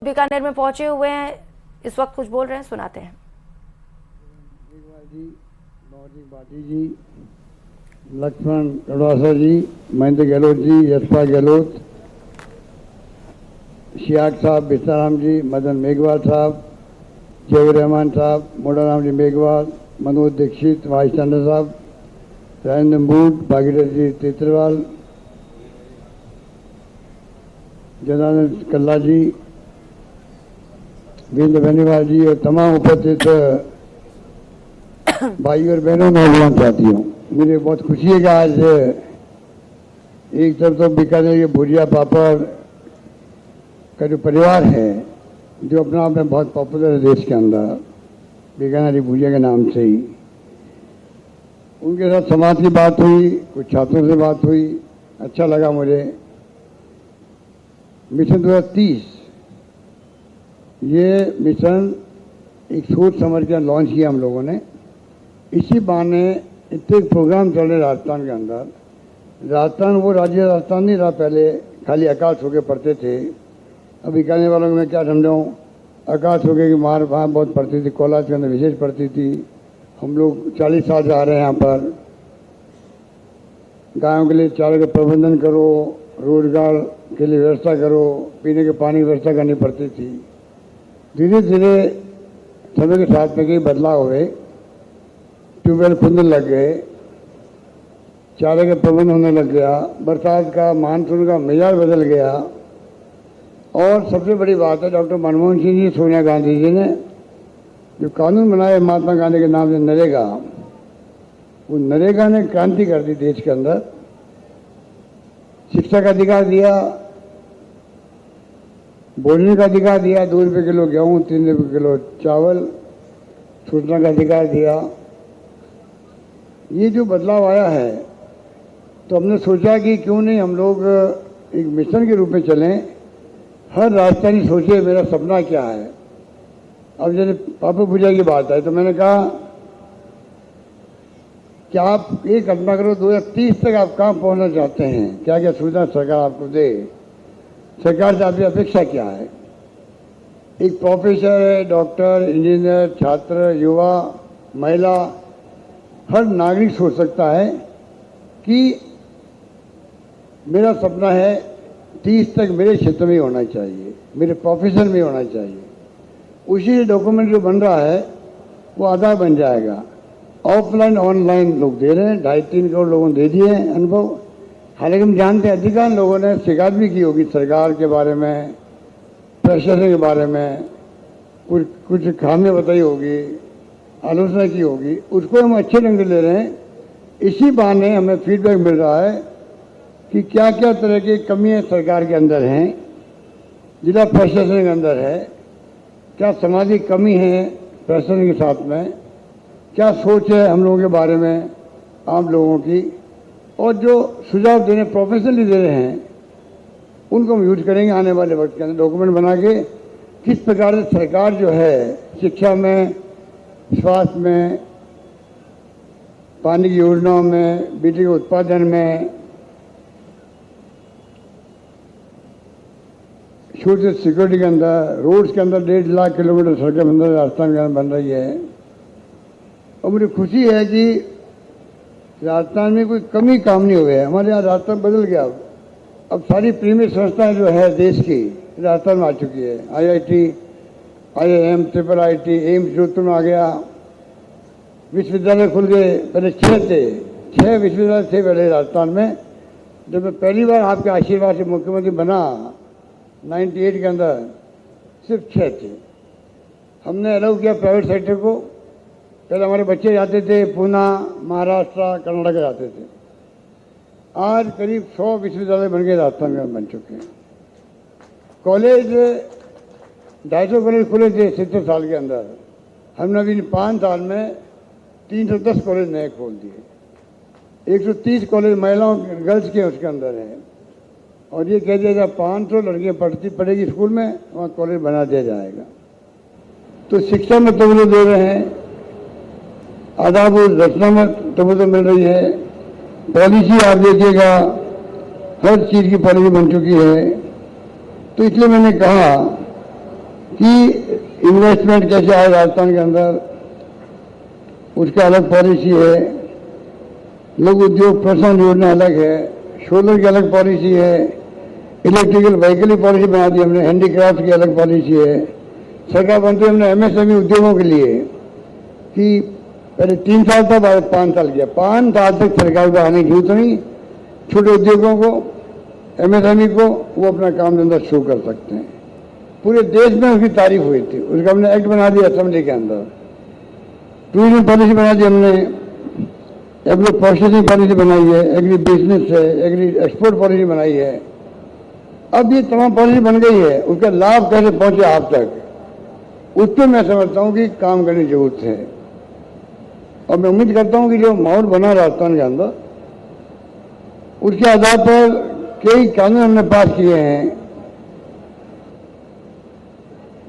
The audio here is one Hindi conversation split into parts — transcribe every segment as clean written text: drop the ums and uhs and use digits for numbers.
बीकानेर में पहुंचे हुए हैं, इस वक्त कुछ बोल रहे हैं, सुनाते हैं। जी, लक्ष्मण कड़वासा जी, महेंद्र गहलोत जी, यशपाल गहलोत, शियाक साहब, बिस्ताराम जी, मदन मेघवाल साहब, जयवर रहमान साहब, मोडाराम जी मेघवाल, मनोज दीक्षित, वाइस चांसलर साहब, राजेंद्र मूड, भागीरथ जी तेतरवाल, जनानंद कल्ला जी, वीरेंद्र बेनीवाल जी और तमाम उपस्थित भाई और बहनों, नौजवान साथियों, मुझे बहुत खुशी है कि आज एक तरफ तो बीकानेर के भुजिया पापड़ का जो परिवार है, जो अपना आप में बहुत पॉपुलर है देश के अंदर, बीकानेरी भुजिया के नाम से ही, उनके साथ समाज की बात हुई, कुछ छात्रों से बात हुई, अच्छा लगा मुझे। मिशन 2030 ये मिशन एक सोच समझ कर लॉन्च किया हम लोगों ने। इसी बहाने इतने प्रोग्राम चल रहे राजस्थान के अंदर। राजस्थान वो राज्य राजस्थान नहीं रहा, पहले खाली आकाश होके पढ़ते थे। अब बीकानेर वालों को मैं क्या समझाऊँ, आकाश होके की मार वहाँ बहुत पड़ती थी, कॉलेज के अंदर विशेष पड़ती थी। हम लोग 40 साल से आ रहे हैं यहाँ पर। गायों के लिए चारे का प्रबंधन करो, रोजगार के लिए व्यवस्था करो, पीने के पानी की व्यवस्था करनी पड़ती थी। धीरे धीरे समय के साथ में कई बदलाव हुए, ट्यूबवेल खुलने लग गए, चारे का प्रबंध होने लग गया, बरसात का मानसून का मिजाज बदल गया। और सबसे बड़ी बात है, डॉक्टर मनमोहन सिंह जी, सोनिया गांधी जी ने जो कानून बनाए महात्मा गांधी के नाम से नरेगा, वो नरेगा ने क्रांति कर दी देश के अंदर। शिक्षा का अधिकार दिया, बोलने का अधिकार दिया, 2 रुपये किलो गेहूँ, 3 रुपये किलो चावल, सूचना का अधिकार दिया। ये जो बदलाव आया है, तो हमने सोचा कि क्यों नहीं हम लोग एक मिशन के रूप में चलें। हर राजस्थानी सोचे मेरा सपना क्या है। अब जैसे पापड़ भुजिया की बात है, तो मैंने कहा कि आप एक कल्पना करो, 2030 तक आप कहाँ पहुँचना चाहते हैं, क्या क्या सुविधा सरकार आपको दे, सरकार से आपकी अपेक्षा क्या है। एक प्रोफेसर है, डॉक्टर, इंजीनियर, छात्र, युवा, महिला, हर नागरिक सोच सकता है कि मेरा सपना है 30 तक मेरे क्षेत्र में होना चाहिए, मेरे प्रोफेशन में होना चाहिए। उसी डॉक्यूमेंट जो बन रहा है वो आधार बन जाएगा। ऑफलाइन ऑनलाइन लोग दे रहे हैं, 2.5-3 करोड़ लोगों ने दे दिए हैं अनुभव। हालांकि हम जानते हैं अधिकांश लोगों ने शिकायत भी की होगी सरकार के बारे में, प्रशासन के बारे में, कुछ खामियां बताई होगी, आलोचना की होगी, उसको हम अच्छे ढंग से ले रहे हैं। इसी बहाने हमें फीडबैक मिल रहा है कि क्या क्या तरह की कमियां सरकार के अंदर हैं, जिला प्रशासन के अंदर है, क्या सामाजिक कमी है प्रशासन के साथ में, क्या सोच है हम लोगों के बारे में, आम लोगों की, और जो सुझाव देने प्रोफेशनली दे रहे हैं उनको हम यूज करेंगे आने वाले वक्त के अंदर। डॉक्यूमेंट बना के किस प्रकार से सरकार जो है शिक्षा में, स्वास्थ्य में, पानी की योजनाओं में, बिजली के उत्पादन में, सोशल सिक्योरिटी के अंदर, रोड्स के अंदर 1.5 लाख किलोमीटर सड़कें बन रही, राजस्थान के अंदर बन रही है। और मुझे खुशी है कि राजस्थान में कोई कमी काम नहीं हुए है। हमारे यहाँ राजस्थान बदल गया। अब सारी प्रीमियर संस्थाएं जो है देश की राजस्थान में आ चुकी है। IIT, IIM, IIIT, AIIMS Jodhpur में आ गया। विश्वविद्यालय खुल गए, पहले 6 थे, 6 विश्वविद्यालय थे पहले राजस्थान में। जब मैं पहली बार आपके आशीर्वाद से मुख्यमंत्री बना 98 के अंदर, सिर्फ 6 थे। हमने अलाउ किया प्राइवेट सेक्टर को। पहले हमारे बच्चे जाते थे पूना, महाराष्ट्र, कर्नाटक जाते थे। आज करीब 100 विश्वविद्यालय बन के राजस्थान में बन चुके हैं। कॉलेज 250 कॉलेज खुले थे 70 साल के अंदर। हमने अभी 5 साल में 310 कॉलेज नए खोल दिए। 130 कॉलेज महिलाओं गर्ल्स के उसके अंदर है। और ये कह दिया जाए 500 लड़कियाँ पढ़ेगी स्कूल में, वहाँ कॉलेज बना दिया जाएगा। तो शिक्षा में तवज्जो दे रहे हैं, आधारभूत रचना में तवज्जो मिल रही है। पॉलिसी आप देखिएगा, हर चीज़ की पॉलिसी बन चुकी है। तो इसलिए मैंने कहा कि इन्वेस्टमेंट कैसे आए राजस्थान के अंदर, उसका अलग पॉलिसी है। लघु उद्योग प्रोत्साहन योजना अलग है, सोलर की अलग पॉलिसी है, इलेक्ट्रिकल व्हीकल की पॉलिसी बना दी हमने, हैंडीक्राफ्ट की अलग पॉलिसी है। सरकार बनते हमने एमएसएमई उद्योगों के लिए कि पहले 3 साल था, बाद 5 साल किया। 5 साल तक सरकार को आने की जरूरत नहीं, छोटे उद्योगों को, एमएसएमई को, वो अपना काम धंधा शुरू कर सकते हैं। पूरे देश में उसकी तारीफ हुई थी, उसका हमने एक्ट बना दिया असेंबली के अंदर। टूरिज्म पॉलिसी बना दी हमने, एग्रो प्रोसेसिंग पॉलिसी बनाई है, एग्री बिजनेस है, एग्री एक्सपोर्ट पॉलिसी बनाई है। अब ये तमाम पॉलिसी बन गई है, उसका लाभ कैसे पहुंचे आप तक, उस पर मैं समझता हूं कि काम करने की जरूरत है। और मैं उम्मीद करता हूं कि जो माहौल बना राजस्थान के अंदर, उसके आधार पर कई कानून हमने पास किए हैं।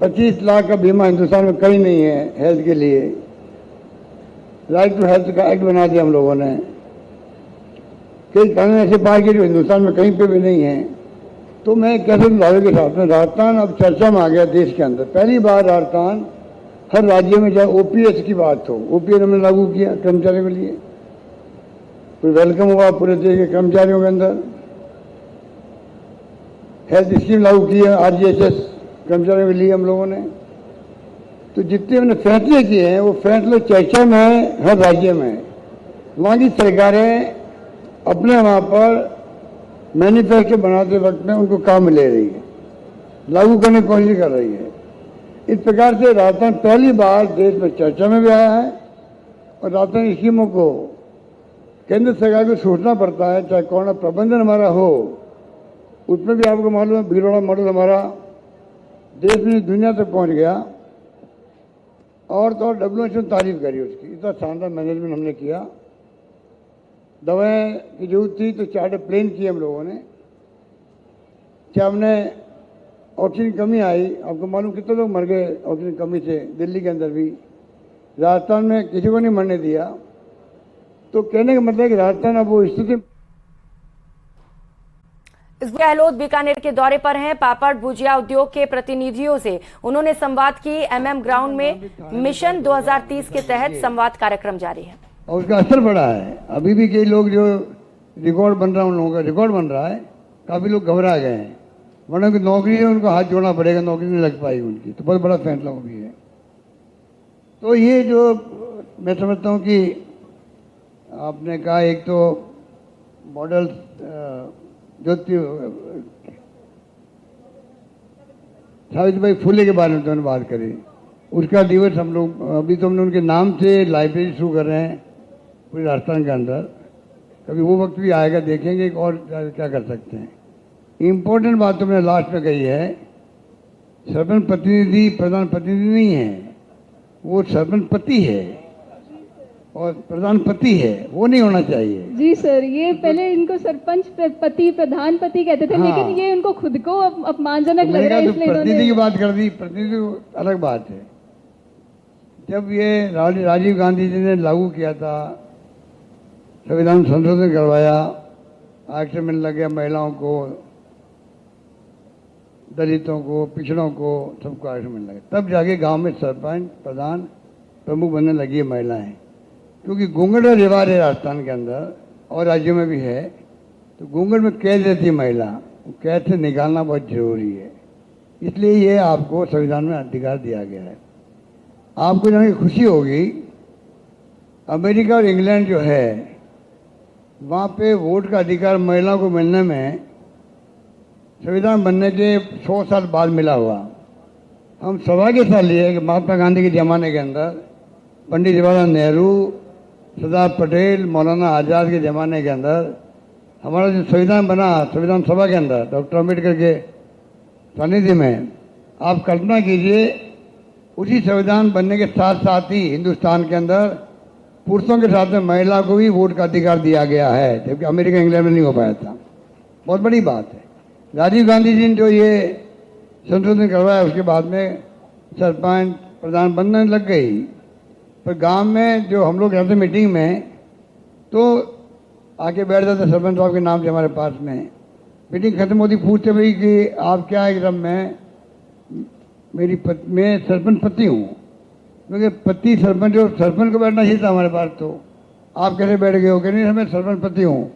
25 लाख का बीमा हिंदुस्तान में कहीं नहीं है हेल्थ के लिए। राइट टू हेल्थ का एक्ट बना दिया हम लोगों ने। कई कानून ऐसे पास किए जो हिंदुस्तान में कहीं पे भी नहीं है। तो मैं कैसे लाभ के साथ में राजस्थान अब चर्चा में आ गया देश के अंदर। पहली बार राजस्थान हर राज्य में चाहे ओपीएस की बात हो, ओपीएस हमने लागू किया कर्मचारियों के लिए, फिर वेलकम हुआ पूरे देश के कर्मचारियों के अंदर। हेल्थ स्कीम लागू की है आरजीएचएस कर्मचारियों के लिए हम लोगों ने। तो जितने हमने फैसले किए हैं वो फैसले चर्चा में है हर राज्य में। वहाँ की सरकारें अपने वहाँ पर मैनिफेस्टो बनाते वक्त में उनको काम ले रही है, लागू करने की कोशिश कर रही है। इस प्रकार से राजस्थान पहली बार देश में चर्चा में भी आया है। और राजस्थान स्कीमों को केंद्र सरकार को सोचना पड़ता है, चाहे कोरोना प्रबंधन हमारा हो, उसमें भी आपको मालूम है भीलवाड़ा मॉडल हमारा देश में दुनिया तक पहुंच गया। और तो WHO ने तारीफ करी उसकी, इतना शानदार मैनेजमेंट हमने किया। दवाएं की जरूरत थी तो चार्टर प्लेन किए हम लोगों ने। क्या हमने ऑक्सीजन कमी आई, आपको मालूम कितने लोग मर गए ऑक्सीजन कमी से दिल्ली के अंदर भी, राजस्थान में किसी को नहीं मरने दिया। तो कहने का मतलब है कि राजस्थान अब वो स्थिति। इस गहलोत बीकानेर के दौरे पर हैं। पापड़ भुजिया उद्योग के प्रतिनिधियों से उन्होंने संवाद की। एमएम ग्राउंड में मिशन 2030 के तहत संवाद कार्यक्रम जारी है और उसका असर बड़ा है। अभी भी कई लोग जो रिकॉर्ड बन रहा है, उन लोगों का रिकॉर्ड बन रहा है, काफी लोग घबरा गए हैं, वरना की नौकरी है उनको हाथ जोड़ना पड़ेगा, नौकरी नहीं लग पाएगी उनकी। तो बहुत बड़ा फैसला वो भी है। तो ये जो मैं समझता हूँ कि आपने कहा, एक तो मॉडल जो सावित्रीबाई फुले के बारे में तो हमने बात करी, उसका दिवस हम लोग अभी तो हमने उनके नाम से लाइब्रेरी शुरू कर रहे हैं पूरे राजस्थान के अंदर। कभी वो वक्त भी आएगा, देखेंगे और क्या कर सकते हैं। इम्पोर्टेंट बात तो मैंने लास्ट में कही है, सरपंच प्रतिनिधि प्रधान प्रतिनिधि नहीं है, वो सरपंच पति है और प्रधानपति है, वो नहीं होना चाहिए। जी सर, ये पहले इनको सरपंच पति प्रधानपति कहते थे। हाँ। लेकिन ये उनको खुद को अपमानजनक लग रहा है, इसलिए प्रतिनिधि की बात कर दी। प्रतिनिधि अलग बात है। जब ये राजीव गांधी जी ने लागू किया था, संविधान संशोधन करवाया, आरक्षण मिलने लग गया महिलाओं को, दलितों को, पिछड़ों को, सबको आरक्षण मिलने लगा, तब जाके गांव में सरपंच प्रधान प्रमुख बनने लगी है महिलाएं। क्योंकि घूंघट का रिवाज है राजस्थान के अंदर और राज्यों में भी है। तो घूंघट में कैद रहती है महिला, कैद से निकालना बहुत जरूरी है। इसलिए ये आपको संविधान में अधिकार दिया गया है। आपको जान के खुशी होगी, अमेरिका और इंग्लैंड जो है, वहाँ पे वोट का अधिकार महिलाओं को मिलने में संविधान बनने के 100 साल बाद मिला हुआ। हम सौभाग्य साल लिए कि महात्मा गांधी के ज़माने के अंदर, पंडित जवाहरलाल नेहरू, सरदार पटेल, मौलाना आज़ाद के ज़माने के अंदर हमारा जो संविधान बना, संविधान सभा के अंदर डॉक्टर अम्बेडकर के सानिध्य में, आप कल्पना कीजिए उसी संविधान बनने के साथ साथ ही हिंदुस्तान के अंदर पुरुषों के साथ में महिला को भी वोट का अधिकार दिया गया है, जबकि अमेरिका इंग्लैंड में नहीं हो पाया था। बहुत बड़ी बात है। राजीव गांधी जी ने जो ये संशोधन करवाया, उसके बाद में सरपंच प्रधान बनने लग गई। पर गांव में जो हम लोग रहते मीटिंग में, तो आके बैठ जाते सरपंच साहब के नाम से हमारे पास में। मीटिंग खत्म होती, पूछते भाई कि आप क्या एकदम में मैं सरपंच पति हूँ, क्योंकि पति सरपंच और सरपंच को बैठना चाहिए था हमारे पास। तो आप कैसे बैठ गए हो कि नहीं मैं सरपंच पति हूँ।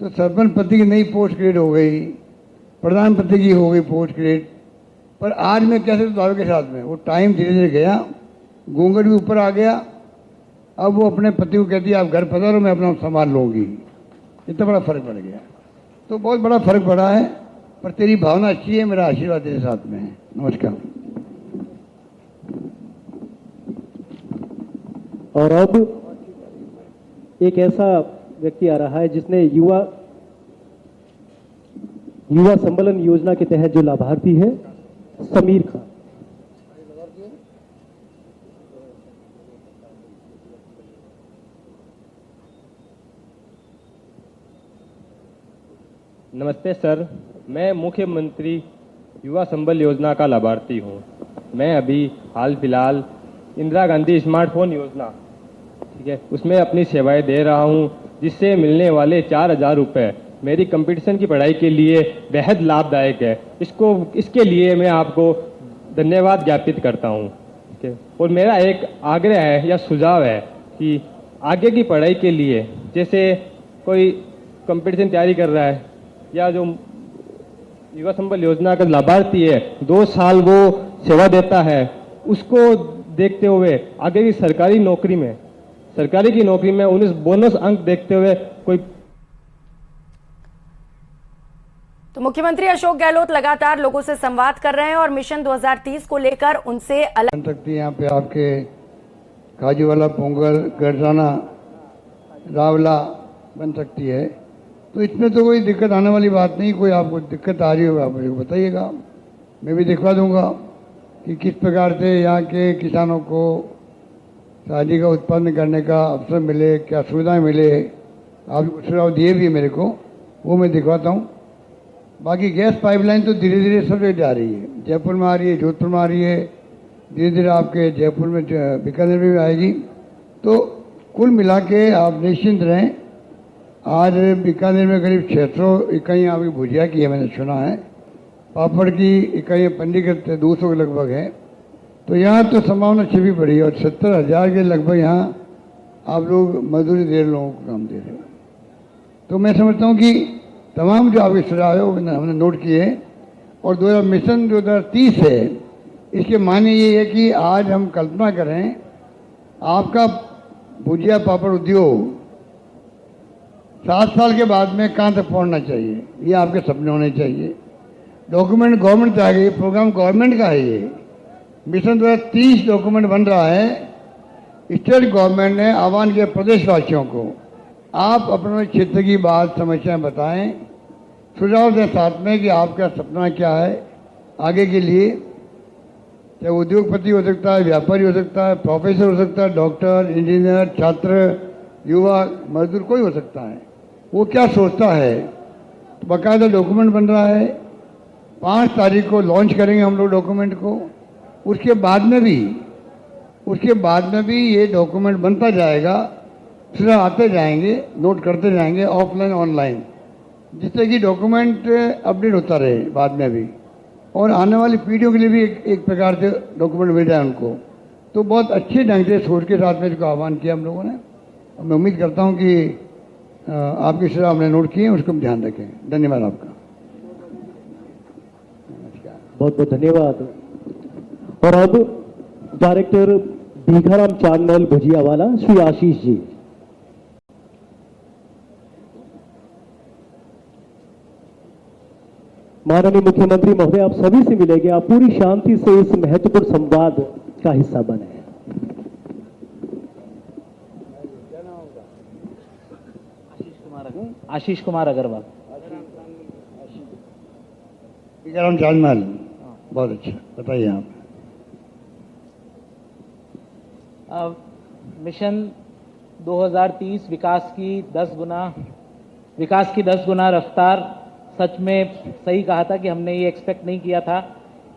तो सरपंच पति की नई पोस्ट क्रिएट हो गई, प्रधानपति की हो गई पोस्ट क्रिएट। पर आज मैं कैसे सुधारों के साथ में वो टाइम धीरे धीरे गया, घूंघट भी ऊपर आ गया। अब वो अपने पति को कहती है आप घर पधारो, मैं अपना संभाल लूँगी। इतना बड़ा फर्क पड़ गया। तो बहुत बड़ा फर्क पड़ा है, पर तेरी भावना अच्छी है, मेरा आशीर्वाद तेरे साथ में है। नमस्कार। और अब एक ऐसा व्यक्ति आ रहा है जिसने युवा सम्मेलन योजना के तहत जो लाभार्थी है समीर खान। नमस्ते सर, मैं मुख्यमंत्री युवा संबल योजना का लाभार्थी हूं। मैं अभी हाल फिलहाल इंदिरा गांधी स्मार्टफोन योजना, ठीक है, उसमें अपनी सेवाएं दे रहा हूं, जिससे मिलने वाले 4,000 रुपये मेरी कंपटीशन की पढ़ाई के लिए बेहद लाभदायक है। इसके लिए मैं आपको धन्यवाद ज्ञापित करता हूं। ठीक है, और मेरा एक आग्रह है या सुझाव है कि आगे की पढ़ाई के लिए, जैसे कोई कंपटीशन तैयारी कर रहा है या जो युवा संबल योजना का लाभार्थी है 2 साल वो सेवा देता है, उसको देखते हुए आगे की सरकारी की नौकरी में 19 बोनस अंक देखते हुए कोई। तो मुख्यमंत्री अशोक गहलोत लगातार लोगों से संवाद कर रहे हैं और मिशन 2030 को लेकर उनसे अलग बन सकती है। यहाँ पे आपके काजूवाला, पोंगल, गरजाना, रावला बन सकती है। तो इसमें तो कोई दिक्कत आने वाली बात नहीं। कोई आपको दिक्कत आ रही हो आप मुझे बताइएगा, मैं भी दिखवा दूंगा कि किस प्रकार से यहाँ के किसानों को शादी का उत्पन्न करने का अवसर मिले, क्या सुविधाएं मिले। आप कुछ सुझाव दिए भी है मेरे को, वो मैं दिखवाता हूँ। बाकी गैस पाइपलाइन तो धीरे धीरे सब जगह जा रही है, जयपुर में आ रही है, जोधपुर में आ रही है, धीरे धीरे आपके जयपुर में, बीकानेर में भी आएगी। तो कुल मिला के आप निश्चिंत रहें। आज बीकानेर में करीब 600 इकाइयाँ आपकी भुजिया की है, मैंने सुना है। पापड़ की इकाइयाँ पंजीकृत 200 के लगभग है। तो यहाँ तो संभावना छिपी पड़ी है। और 70,000 के लगभग यहाँ आप लोग मजदूरी दे रहे, लोगों को काम दे रहे हो। तो मैं समझता हूँ कि तमाम जो आपके सुझाव है वो हमने नोट किए। और मिशन 2030 है, इसके माने ये है कि आज हम कल्पना करें आपका भुजिया पापड़ उद्योग 7 साल के बाद में कहाँ तक पहुँचना चाहिए, ये आपके सपने होने चाहिए। डॉक्यूमेंट गवर्नमेंट का है, ये प्रोग्राम गवर्नमेंट का है। ये मिशन 2030 डॉक्यूमेंट बन रहा है। स्टेट गवर्नमेंट ने आह्वान किया प्रदेशवासियों को, आप अपने क्षेत्र की बात, समस्याएं बताएं, सुझाव दें साथ में कि आपका सपना क्या है आगे के लिए। चाहे उद्योगपति हो सकता है, व्यापारी हो सकता है, प्रोफेसर हो सकता है, डॉक्टर, इंजीनियर, छात्र, युवा, मजदूर, कोई हो सकता है। वो क्या सोचता है, तो बाकायदा डॉक्यूमेंट बन रहा है। 5 तारीख को लॉन्च करेंगे हम लोग डॉक्यूमेंट को। उसके बाद में भी ये डॉक्यूमेंट बनता जाएगा, फिर आते जाएंगे, नोट करते जाएंगे, ऑफलाइन ऑनलाइन, जिससे कि डॉक्यूमेंट अपडेट होता रहे बाद में भी, और आने वाली पीढ़ियों के लिए भी एक प्रकार से डॉक्यूमेंट मिल जाए उनको। तो बहुत अच्छे ढंग से सोच के साथ में इसको आह्वान किया हम लोगों ने। मैं उम्मीद करता हूँ कि आपके सुझाव हमने नोट किए, उसको हम ध्यान रखें। धन्यवाद आपका। बहुत बहुत धन्यवाद। और अब डायरेक्टर भीखाराम चांदल भुजियावाला श्री आशीष जी। माननीय मुख्यमंत्री महोदय, आप सभी से मिलेंगे, आप पूरी शांति से इस महत्वपूर्ण संवाद का हिस्सा बने। आशीष कुमार अग्रवाल। भीखाराम चांदल, बहुत अच्छा, बताइए आप। मिशन 2030 विकास की 10 गुना रफ्तार। सच में सही कहा था कि हमने ये एक्सपेक्ट नहीं किया था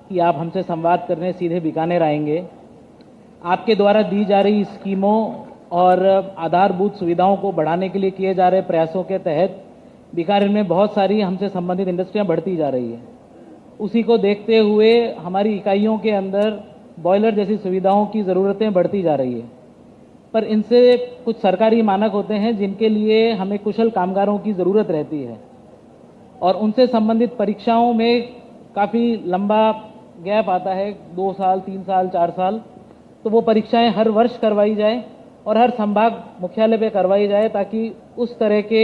कि आप हमसे संवाद करने सीधे बीकानेर आएंगे। आपके द्वारा दी जा रही स्कीमों और आधारभूत सुविधाओं को बढ़ाने के लिए किए जा रहे प्रयासों के तहत बीकानेर में बहुत सारी हमसे संबंधित इंडस्ट्रियां बढ़ती जा रही है। उसी को देखते हुए हमारी इकाइयों के अंदर बॉयलर जैसी सुविधाओं की ज़रूरतें बढ़ती जा रही है। पर इनसे कुछ सरकारी मानक होते हैं जिनके लिए हमें कुशल कामगारों की ज़रूरत रहती है और उनसे संबंधित परीक्षाओं में काफ़ी लंबा गैप आता है, 2 साल, 3 साल, 4 साल। तो वो परीक्षाएं हर वर्ष करवाई जाए और हर संभाग मुख्यालय पे करवाई जाए ताकि उस तरह के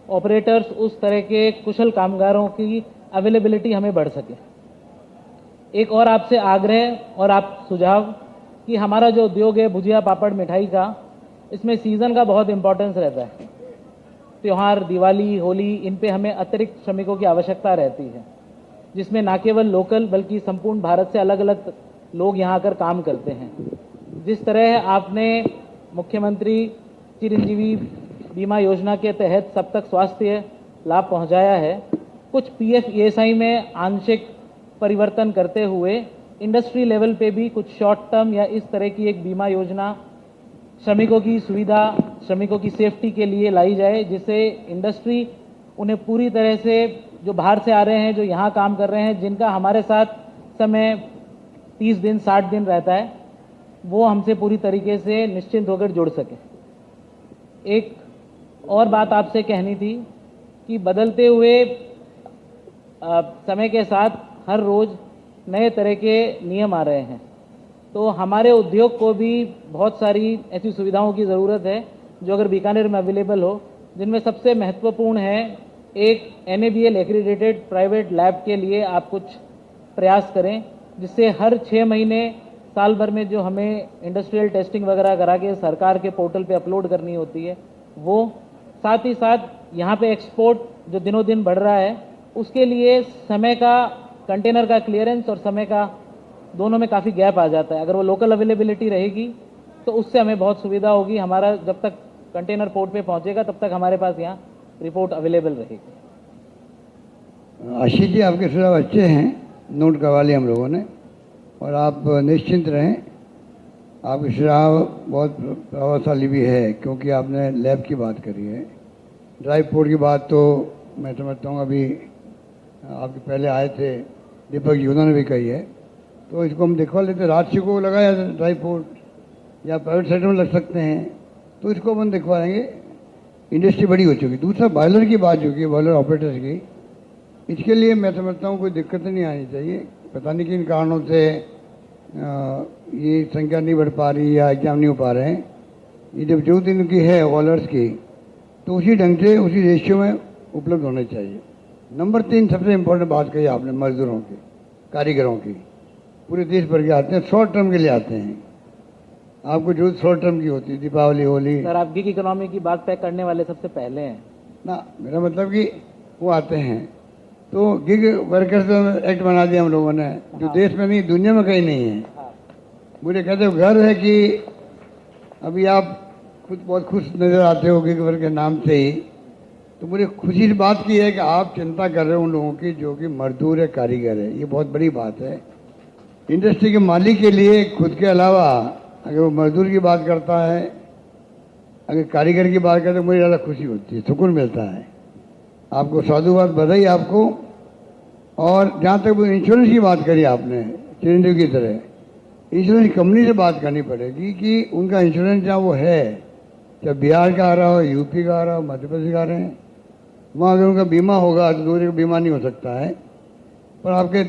ऑपरेटर्स, उस तरह के कुशल कामगारों की अवेलेबिलिटी हमें बढ़ सके। एक और आपसे आग्रह और आप सुझाव कि हमारा जो उद्योग है भुजिया, पापड़, मिठाई का, इसमें सीज़न का बहुत इम्पोर्टेंस रहता है। त्यौहार, दिवाली, होली, इन पे हमें अतिरिक्त श्रमिकों की आवश्यकता रहती है, जिसमें न केवल लोकल बल्कि संपूर्ण भारत से अलग अलग लोग यहाँ आकर काम करते हैं। जिस तरह आपने मुख्यमंत्री चिरंजीवी बीमा योजना के तहत सब तक स्वास्थ्य लाभ पहुँचाया है, कुछ PF ESI में आंशिक परिवर्तन करते हुए इंडस्ट्री लेवल पे भी कुछ शॉर्ट टर्म या इस तरह की एक बीमा योजना श्रमिकों की सुविधा, श्रमिकों की सेफ्टी के लिए लाई जाए, जिससे इंडस्ट्री उन्हें पूरी तरह से, जो बाहर से आ रहे हैं, जो यहाँ काम कर रहे हैं, जिनका हमारे साथ समय 30 दिन 60 दिन रहता है, वो हमसे पूरी तरीके से निश्चिंत होकर जुड़ सके। एक और बात आपसे कहनी थी कि बदलते हुए समय के साथ हर रोज़ नए तरह के नियम आ रहे हैं, तो हमारे उद्योग को भी बहुत सारी ऐसी सुविधाओं की ज़रूरत है जो अगर बीकानेर में अवेलेबल हो, जिनमें सबसे महत्वपूर्ण है एक NABL एक्रीडेटेड प्राइवेट लैब के लिए आप कुछ प्रयास करें, जिससे हर 6 महीने साल भर में जो हमें इंडस्ट्रियल टेस्टिंग वगैरह करा के सरकार के पोर्टल पे अपलोड करनी होती है वो, साथ ही साथ यहाँ पे एक्सपोर्ट जो दिनों दिन बढ़ रहा है, उसके लिए समय का, कंटेनर का क्लियरेंस और समय का दोनों में काफ़ी गैप आ जाता है। अगर वो लोकल अवेलेबिलिटी रहेगी तो उससे हमें बहुत सुविधा होगी। हमारा जब तक कंटेनर पोर्ट पे पहुंचेगा तब तक हमारे पास यहाँ रिपोर्ट अवेलेबल रहेगी। आशीष जी, आपके सुझाव अच्छे हैं, नोट करवा लिए हम लोगों ने, और आप निश्चिंत रहें, आपके सुझाव बहुत प्रभावशाली भी है, क्योंकि आपने लैब की बात करी है। ड्राई पोर्ट की बात तो मैं समझता हूँ अभी आपके पहले आए थे दीपक जी, उन्होंने भी कही है, तो इसको हम दिखवा लेते। राज्य को लगाया ड्राई पोर्ट या प्राइवेट सेक्टर में लग सकते हैं, तो इसको हम दिखवाएंगे। इंडस्ट्री बड़ी हो चुकी। दूसरा बॉयलर की बात जो की, बॉयलर ऑपरेटर्स की, इसके लिए मैं समझता हूँ कोई दिक्कत नहीं आनी चाहिए। पता नहीं किन कारणों से ये संख्या नहीं बढ़ पा रही या एग्जाम नहीं हो पा रहे हैं। ये जब जो दिन की है बॉयलर्स की, तो उसी ढंग से उसी रेशियो में उपलब्ध होने चाहिए। नंबर 3 सबसे इम्पोर्टेंट बात कही आपने, मजदूरों की, कारीगरों की। पूरे देश भर के आते हैं, शॉर्ट टर्म के लिए आते हैं। आपको जो शॉर्ट टर्म की होती है, दीपावली, होली। सर, आप गिग इकोनॉमी की बात तय करने वाले सबसे पहले हैं ना। मेरा मतलब कि वो आते हैं, तो गिग वर्कर्स एक्ट बना दिया हम लोगों ने, जो देश में नहीं, दुनिया में कहीं नहीं है। मुझे कहते हो घर है कि अभी आप खुद बहुत खुश नज़र आते हो गिग वर्कर के नाम से ही, तो मुझे खुशी इस बात की है कि आप चिंता कर रहे हो उन लोगों की जो कि मजदूर है, कारीगर है। ये बहुत बड़ी बात है। इंडस्ट्री के मालिक के लिए खुद के अलावा अगर वो मजदूर की बात करता है, अगर कारीगर की बात करते, तो मुझे ज़्यादा खुशी होती है, सुकून मिलता है। आपको साधुवाद, बधाई आपको। और जहाँ तक वो इंश्योरेंस की बात करी आपने, चिरंजीवी की तरह, इंश्योरेंस कंपनी से बात करनी पड़ेगी कि उनका इंश्योरेंस जहाँ वो है, चाहे बिहार का आ रहा हो, यूपी का आ रहा हो, मध्य प्रदेश का आ रहे हैं, वहाँ अगर उनका बीमा होगा तो दूसरे का बीमा नहीं हो सकता है। पर आपके